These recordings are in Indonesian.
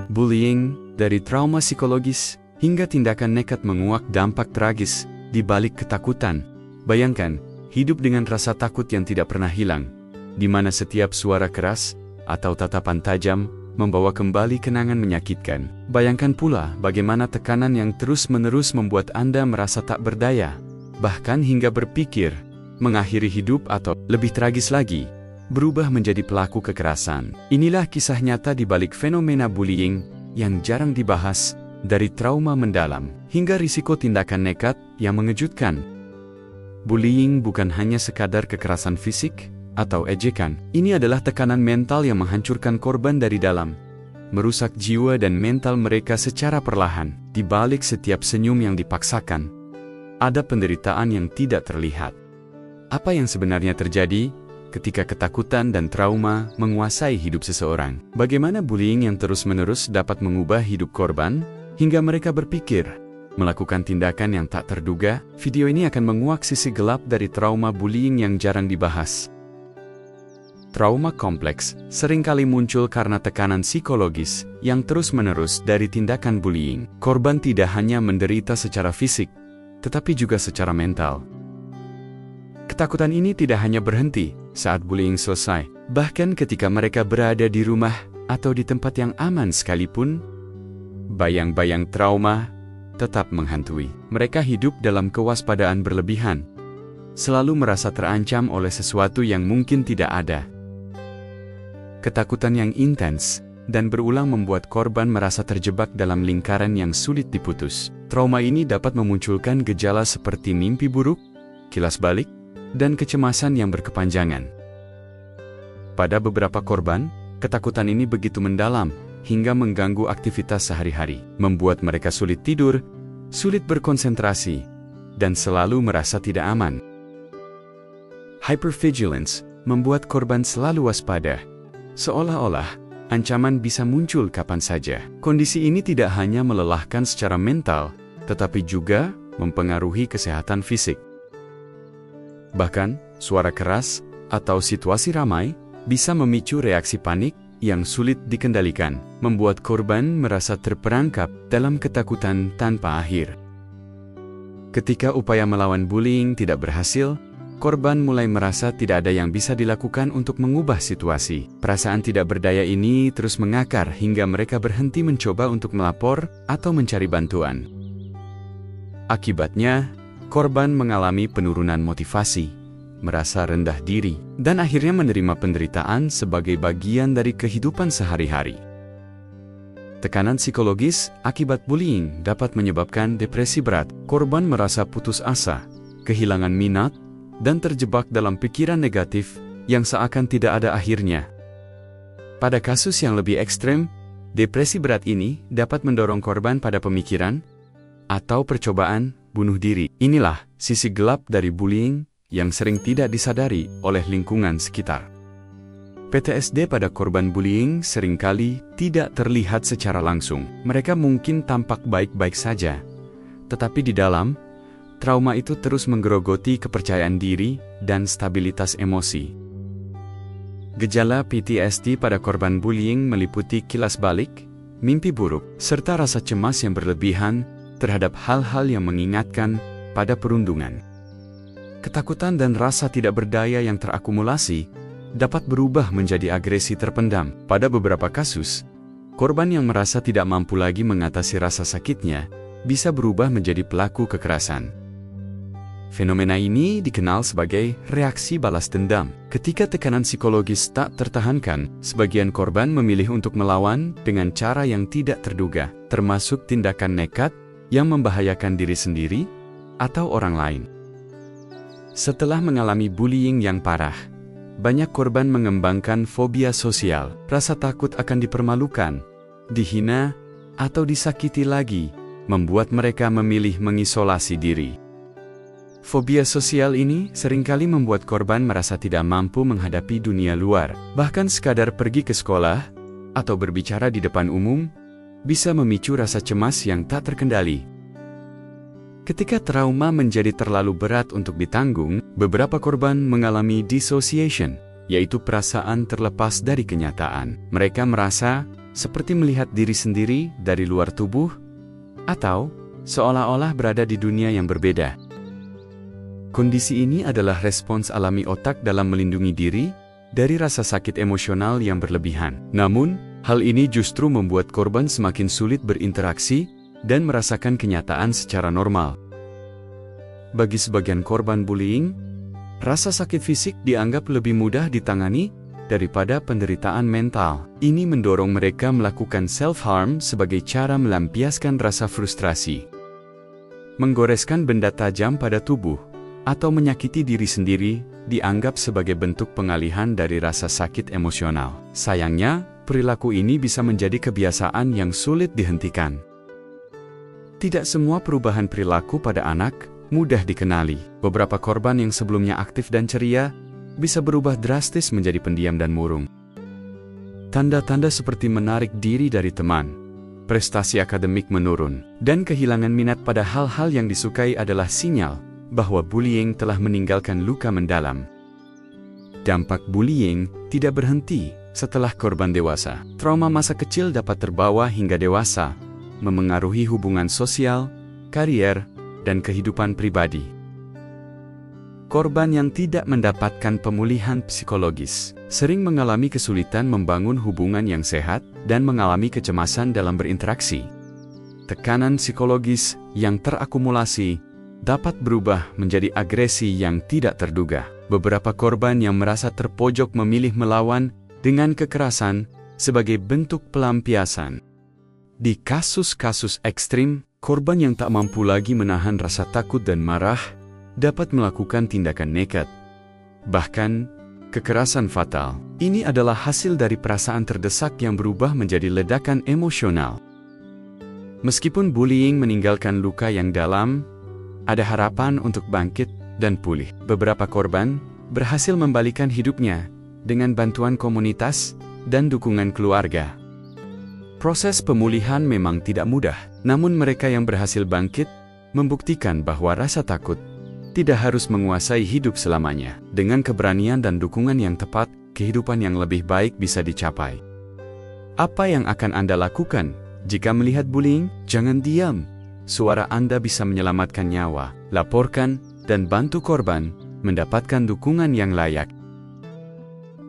Bullying, dari trauma psikologis hingga tindakan nekat menguak dampak tragis di balik ketakutan. Bayangkan, hidup dengan rasa takut yang tidak pernah hilang, di mana setiap suara keras atau tatapan tajam membawa kembali kenangan menyakitkan. Bayangkan pula bagaimana tekanan yang terus-menerus membuat Anda merasa tak berdaya, bahkan hingga berpikir mengakhiri hidup atau, lebih tragis lagi, berubah menjadi pelaku kekerasan. Inilah kisah nyata di balik fenomena bullying yang jarang dibahas, dari trauma mendalam hingga risiko tindakan nekat yang mengejutkan. Bullying bukan hanya sekadar kekerasan fisik atau ejekan. Ini adalah tekanan mental yang menghancurkan korban dari dalam, merusak jiwa dan mental mereka secara perlahan. Di balik setiap senyum yang dipaksakan, ada penderitaan yang tidak terlihat. Apa yang sebenarnya terjadi ketika ketakutan dan trauma menguasai hidup seseorang? Bagaimana bullying yang terus-menerus dapat mengubah hidup korban hingga mereka berpikir melakukan tindakan yang tak terduga? Video ini akan menguak sisi gelap dari trauma bullying yang jarang dibahas. Trauma kompleks seringkali muncul karena tekanan psikologis yang terus-menerus dari tindakan bullying. Korban tidak hanya menderita secara fisik, tetapi juga secara mental. Ketakutan ini tidak hanya berhenti saat bullying selesai, bahkan ketika mereka berada di rumah atau di tempat yang aman sekalipun, bayang-bayang trauma tetap menghantui. Mereka hidup dalam kewaspadaan berlebihan, selalu merasa terancam oleh sesuatu yang mungkin tidak ada. Ketakutan yang intens dan berulang membuat korban merasa terjebak dalam lingkaran yang sulit diputus. Trauma ini dapat memunculkan gejala seperti mimpi buruk, kilas balik, dan kecemasan yang berkepanjangan. Pada beberapa korban, ketakutan ini begitu mendalam hingga mengganggu aktivitas sehari-hari, membuat mereka sulit tidur, sulit berkonsentrasi, dan selalu merasa tidak aman. Hypervigilance membuat korban selalu waspada, seolah-olah ancaman bisa muncul kapan saja. Kondisi ini tidak hanya melelahkan secara mental, tetapi juga mempengaruhi kesehatan fisik. Bahkan, suara keras atau situasi ramai bisa memicu reaksi panik yang sulit dikendalikan, membuat korban merasa terperangkap dalam ketakutan tanpa akhir. Ketika upaya melawan bullying tidak berhasil, korban mulai merasa tidak ada yang bisa dilakukan untuk mengubah situasi. Perasaan tidak berdaya ini terus mengakar hingga mereka berhenti mencoba untuk melapor atau mencari bantuan. Akibatnya, korban mengalami penurunan motivasi, merasa rendah diri, dan akhirnya menerima penderitaan sebagai bagian dari kehidupan sehari-hari. Tekanan psikologis akibat bullying dapat menyebabkan depresi berat. Korban merasa putus asa, kehilangan minat, dan terjebak dalam pikiran negatif yang seakan tidak ada akhirnya. Pada kasus yang lebih ekstrem, depresi berat ini dapat mendorong korban pada pemikiran atau percobaan bunuh diri. Inilah sisi gelap dari bullying yang sering tidak disadari oleh lingkungan sekitar. PTSD pada korban bullying seringkali tidak terlihat secara langsung. Mereka mungkin tampak baik-baik saja, tetapi di dalam, trauma itu terus menggerogoti kepercayaan diri dan stabilitas emosi. Gejala PTSD pada korban bullying meliputi kilas balik, mimpi buruk, serta rasa cemas yang berlebihan terhadap hal-hal yang mengingatkan pada perundungan. Ketakutan dan rasa tidak berdaya yang terakumulasi dapat berubah menjadi agresi terpendam. Pada beberapa kasus, korban yang merasa tidak mampu lagi mengatasi rasa sakitnya bisa berubah menjadi pelaku kekerasan. Fenomena ini dikenal sebagai reaksi balas dendam. Ketika tekanan psikologis tak tertahankan, sebagian korban memilih untuk melawan dengan cara yang tidak terduga, termasuk tindakan nekat yang membahayakan diri sendiri atau orang lain. Setelah mengalami bullying yang parah, banyak korban mengembangkan fobia sosial. Rasa takut akan dipermalukan, dihina, atau disakiti lagi, membuat mereka memilih mengisolasi diri. Fobia sosial ini seringkali membuat korban merasa tidak mampu menghadapi dunia luar. Bahkan sekadar pergi ke sekolah atau berbicara di depan umum bisa memicu rasa cemas yang tak terkendali. Ketika trauma menjadi terlalu berat untuk ditanggung, beberapa korban mengalami dissociation yaitu perasaan terlepas dari kenyataan. Mereka merasa seperti melihat diri sendiri dari luar tubuh, atau seolah-olah berada di dunia yang berbeda. Kondisi ini adalah respons alami otak dalam melindungi diri dari rasa sakit emosional yang berlebihan. Namun, hal ini justru membuat korban semakin sulit berinteraksi dan merasakan kenyataan secara normal. Bagi sebagian korban bullying, rasa sakit fisik dianggap lebih mudah ditangani daripada penderitaan mental. Ini mendorong mereka melakukan self-harm sebagai cara melampiaskan rasa frustrasi. Menggoreskan benda tajam pada tubuh atau menyakiti diri sendiri dianggap sebagai bentuk pengalihan dari rasa sakit emosional. Sayangnya, perilaku ini bisa menjadi kebiasaan yang sulit dihentikan. Tidak semua perubahan perilaku pada anak mudah dikenali. Beberapa korban yang sebelumnya aktif dan ceria bisa berubah drastis menjadi pendiam dan murung. Tanda-tanda seperti menarik diri dari teman, prestasi akademik menurun, dan kehilangan minat pada hal-hal yang disukai adalah sinyal bahwa bullying telah meninggalkan luka mendalam. Dampak bullying tidak berhenti setelah korban dewasa. Trauma masa kecil dapat terbawa hingga dewasa, memengaruhi hubungan sosial, karier, dan kehidupan pribadi. Korban yang tidak mendapatkan pemulihan psikologis sering mengalami kesulitan membangun hubungan yang sehat dan mengalami kecemasan dalam berinteraksi. Tekanan psikologis yang terakumulasi dapat berubah menjadi agresi yang tidak terduga. Beberapa korban yang merasa terpojok memilih melawan dengan kekerasan sebagai bentuk pelampiasan. Di kasus-kasus ekstrim, korban yang tak mampu lagi menahan rasa takut dan marah dapat melakukan tindakan nekat, bahkan kekerasan fatal. Ini adalah hasil dari perasaan terdesak yang berubah menjadi ledakan emosional. Meskipun bullying meninggalkan luka yang dalam, ada harapan untuk bangkit dan pulih. Beberapa korban berhasil membalikan hidupnya dengan bantuan komunitas dan dukungan keluarga. Proses pemulihan memang tidak mudah, namun mereka yang berhasil bangkit membuktikan bahwa rasa takut tidak harus menguasai hidup selamanya. Dengan keberanian dan dukungan yang tepat, kehidupan yang lebih baik bisa dicapai. Apa yang akan Anda lakukan jika melihat bullying? Jangan diam. Suara Anda bisa menyelamatkan nyawa. Laporkan dan bantu korban mendapatkan dukungan yang layak.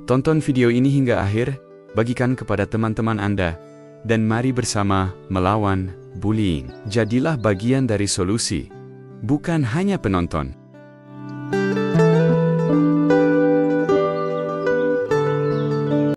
Tonton video ini hingga akhir, bagikan kepada teman-teman Anda, dan mari bersama melawan bullying. Jadilah bagian dari solusi, bukan hanya penonton.